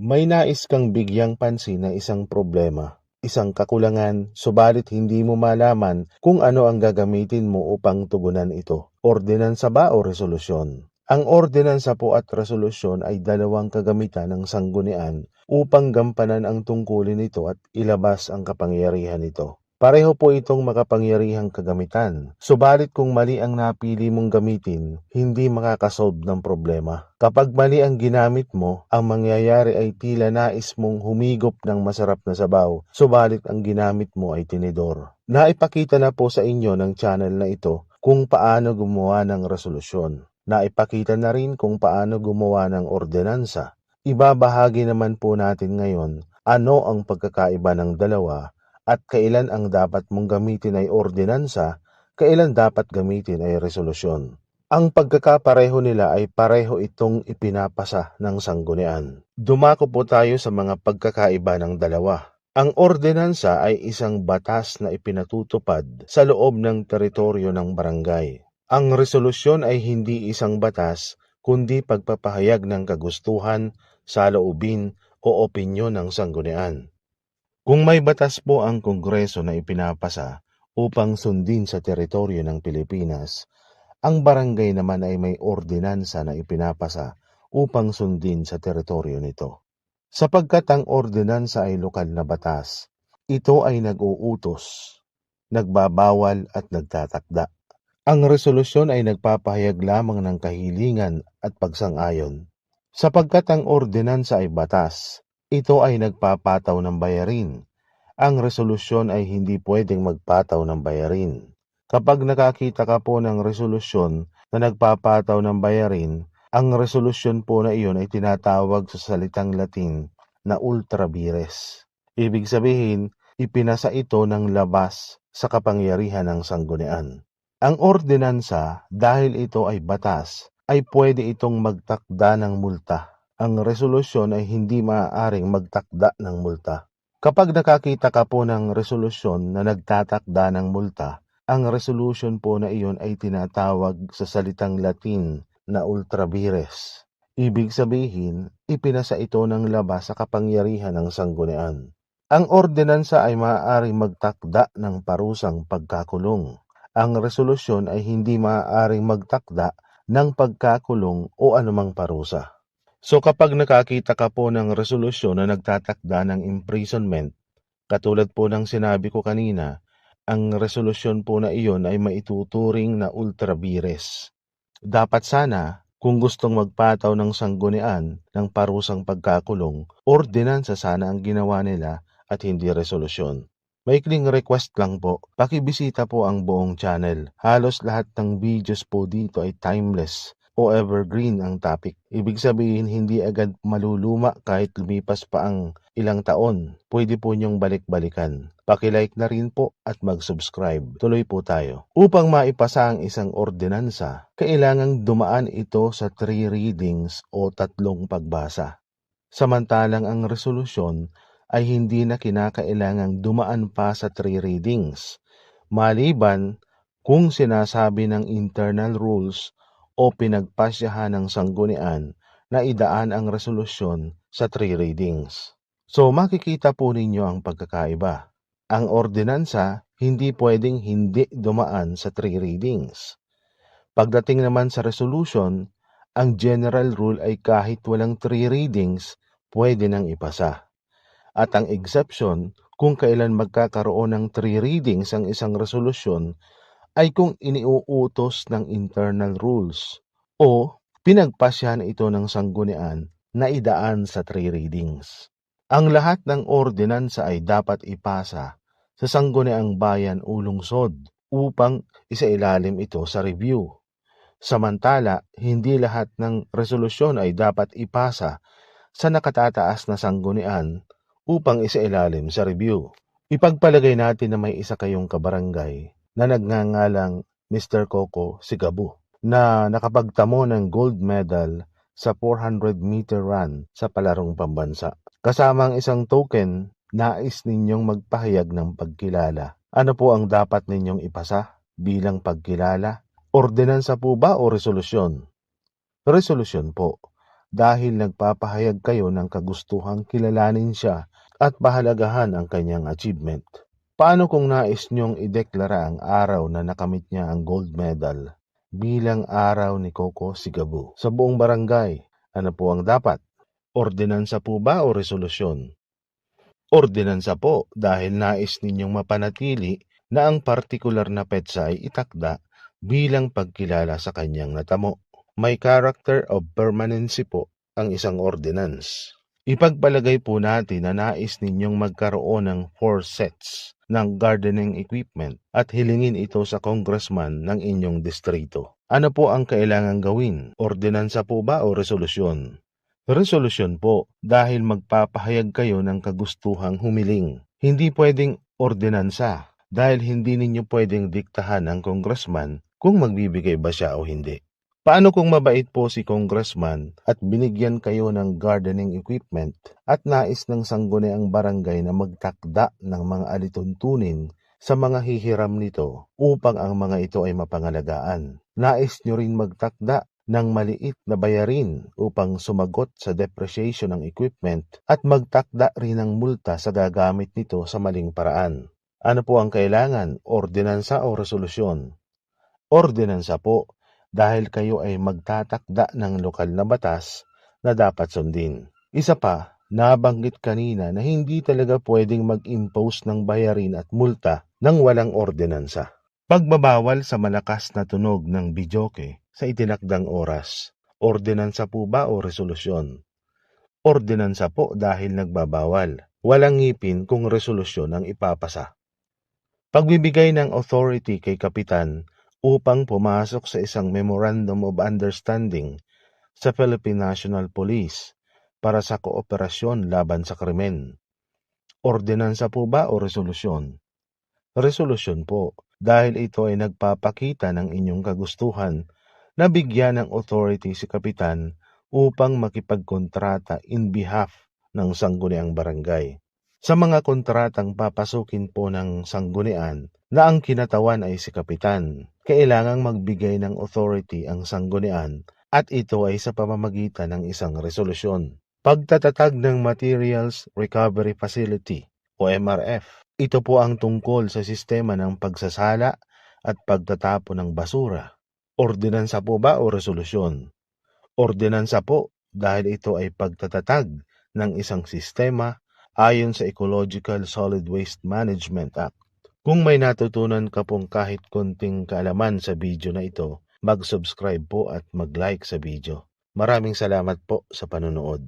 May nais kang bigyang pansin na isang problema, isang kakulangan, subalit hindi mo malaman kung ano ang gagamitin mo upang tugunan ito. Ordinansa ba o resolusyon? Ang ordinansa po at resolusyon ay dalawang kagamitan ng sanggunian upang gampanan ang tungkulin nito at ilabas ang kapangyarihan nito. Pareho po itong makapangyarihang kagamitan, subalit kung mali ang napili mong gamitin, hindi makakasolve ng problema. Kapag mali ang ginamit mo, ang mangyayari ay tila nais mong humigop ng masarap na sabaw, subalit ang ginamit mo ay tinidor. Naipakita na po sa inyo ng channel na ito kung paano gumawa ng resolusyon. Naipakita na rin kung paano gumawa ng ordinansa. Ibabahagi naman po natin ngayon ano ang pagkakaiba ng dalawa at kailan ang dapat mong gamitin ay ordinansa, kailan dapat gamitin ay resolusyon. Ang pagkakapareho nila ay pareho itong ipinapasa ng sanggunian. Dumako po tayo sa mga pagkakaiba ng dalawa. Ang ordinansa ay isang batas na ipinatutupad sa loob ng teritoryo ng barangay. Ang resolusyon ay hindi isang batas, kundi pagpapahayag ng kagustuhan, saloobin o opinyon ng sanggunian. Kung may batas po ang Kongreso na ipinapasa upang sundin sa teritoryo ng Pilipinas, ang barangay naman ay may ordinansa na ipinapasa upang sundin sa teritoryo nito. Sapagkat ang ordinansa ay lokal na batas, ito ay nag-uutos, nagbabawal at nagtatakda. Ang resolusyon ay nagpapahayag lamang ng kahilingan at pagsang-ayon. Sapagkat ang ordinansa ay batas, ito ay nagpapataw ng bayarin. Ang resolusyon ay hindi pwedeng magpataw ng bayarin. Kapag nakakita ka po ng resolusyon na nagpapataw ng bayarin, ang resolusyon po na iyon ay tinatawag sa salitang Latin na ultra vires. Ibig sabihin, ipinasa ito ng labas sa kapangyarihan ng sanggunian. Ang ordinansa, dahil ito ay batas, ay pwede itong magtakda ng multa. Ang resolusyon ay hindi maaaring magtakda ng multa. Kapag nakakita ka po ng resolusyon na nagtatakda ng multa, ang resolution po na iyon ay tinatawag sa salitang Latin na ultra vires. Ibig sabihin, ipinasa ito ng labas sa kapangyarihan ng sanggunian. Ang ordinansa ay maaaring magtakda ng parusang pagkakulong. Ang resolusyon ay hindi maaaring magtakda ng pagkakulong o anumang parusa. So kapag nakakita ka po ng resolusyon na nagtatakda ng imprisonment, katulad po ng sinabi ko kanina, ang resolusyon po na iyon ay maituturing na ultra vires. Dapat sana, kung gustong magpataw ng sanggunian ng parusang pagkakulong, ordinansa sana ang ginawa nila at hindi resolusyon. Maikling request lang po, pakibisita po ang buong channel. Halos lahat ng videos po dito ay timeless o evergreen ang topic. Ibig sabihin hindi agad maluluma kahit lumipas pa ang ilang taon. Pwede po niyong balik-balikan. Pakilike na rin po at mag-subscribe. Tuloy po tayo. Upang maipasa ang isang ordinansa, kailangang dumaan ito sa 3 readings o 3 pagbasa. Samantalang ang resolusyon ay hindi na kinakailangang dumaan pa sa 3 readings, maliban kung sinasabi ng internal rules o pinagpasyahan ng sanggunian na idaan ang resolusyon sa 3 readings. So makikita po ninyo ang pagkakaiba. Ang ordinansa hindi pwedeng hindi dumaan sa 3 readings. Pagdating naman sa resolution, ang general rule ay kahit walang 3 readings, pwede nang ipasa. At ang exception, kung kailan magkakaroon ng 3 readings ang isang resolusyon, ay kung iniuutos ng internal rules o pinagpasyahan ito ng sanggunian na idaan sa 3 readings. Ang lahat ng ordinansa ay dapat ipasa sa sangguniang bayan o lungsod upang isailalim ito sa review. Samantala, hindi lahat ng resolusyon ay dapat ipasa sa nakatataas na sanggunian upang isailalim sa review. Ipagpalagay natin na may isa kayong kabarangay na nagngangalang Mr. Coco Sigabu na nakapagtamo ng gold medal sa 400-meter run sa palarong pambansa. Kasama ang isang token, nais ninyong magpahayag ng pagkilala. Ano po ang dapat ninyong ipasa bilang pagkilala? Ordinansa po ba o resolusyon? Resolusyon po. dahil nagpapahayag kayo ng kagustuhang kilalanin siya at pahalagahan ang kanyang achievement. Paano kung nais niyong ideklara ang araw na nakamit niya ang gold medal bilang araw ni Coco Sigabu sa buong barangay? Ano po ang dapat? Ordinansa po ba o resolusyon? Ordinansa po dahil nais ninyong mapanatili na ang partikular na petsa ay itakda bilang pagkilala sa kanyang natamo. May character of permanency po ang isang ordinance. Ipagpalagay po natin na nais ninyong magkaroon ng 4 sets ng gardening equipment at hilingin ito sa congressman ng inyong distrito. Ano po ang kailangang gawin? Ordinansa po ba o resolusyon? Resolusyon po dahil magpapahayag kayo ng kagustuhang humiling. Hindi pwedeng ordinansa dahil hindi ninyo pwedeng diktahan ang congressman kung magbibigay ba siya o hindi. Paano kung mabait po si congressman at binigyan kayo ng gardening equipment at nais ng sangguniang barangay na magtakda ng mga alituntunin sa mga hihiram nito upang ang mga ito ay mapangalagaan? Nais nyo rin magtakda ng maliit na bayarin upang sumagot sa depreciation ng equipment at magtakda rin ng multa sa gagamit nito sa maling paraan. Ano po ang kailangan? Ordinansa o resolusyon? Ordinansa po dahil kayo ay magtatakda ng lokal na batas na dapat sundin. Isa pa, nabanggit kanina na hindi talaga pwedeng mag-impose ng bayarin at multa ng walang ordinansa. Pagbabawal sa malakas na tunog ng bidyoke sa itinakdang oras. Ordinansa po ba o resolusyon? Ordinansa po dahil nagbabawal. Walang ngipin kung resolusyon ang ipapasa. Pagbibigay ng authority kay kapitan upang pumasok sa isang Memorandum of Understanding sa Philippine National Police para sa kooperasyon laban sa krimen. Ordinansa po ba o resolusyon? Resolusyon po dahil ito ay nagpapakita ng inyong kagustuhan na bigyan ng authority si kapitan upang makipagkontrata in behalf ng sangguniang barangay. Sa mga kontratang papasukin po ng sanggunian na ang kinatawan ay si kapitan, kailangang magbigay ng authority ang sanggunian at ito ay sa pamamagitan ng isang resolusyon. Pagtatatag ng Materials Recovery Facility o MRF. Ito po ang tungkol sa sistema ng pagsasala at pagtatapon ng basura. Ordinansa po ba o resolusyon? Ordinansa po dahil ito ay pagtatatag ng isang sistema ayon sa Ecological Solid Waste Management Act. Kung may natutunan ka pong kahit konting kaalaman sa video na ito, mag-subscribe po at mag-like sa video. Maraming salamat po sa panonood.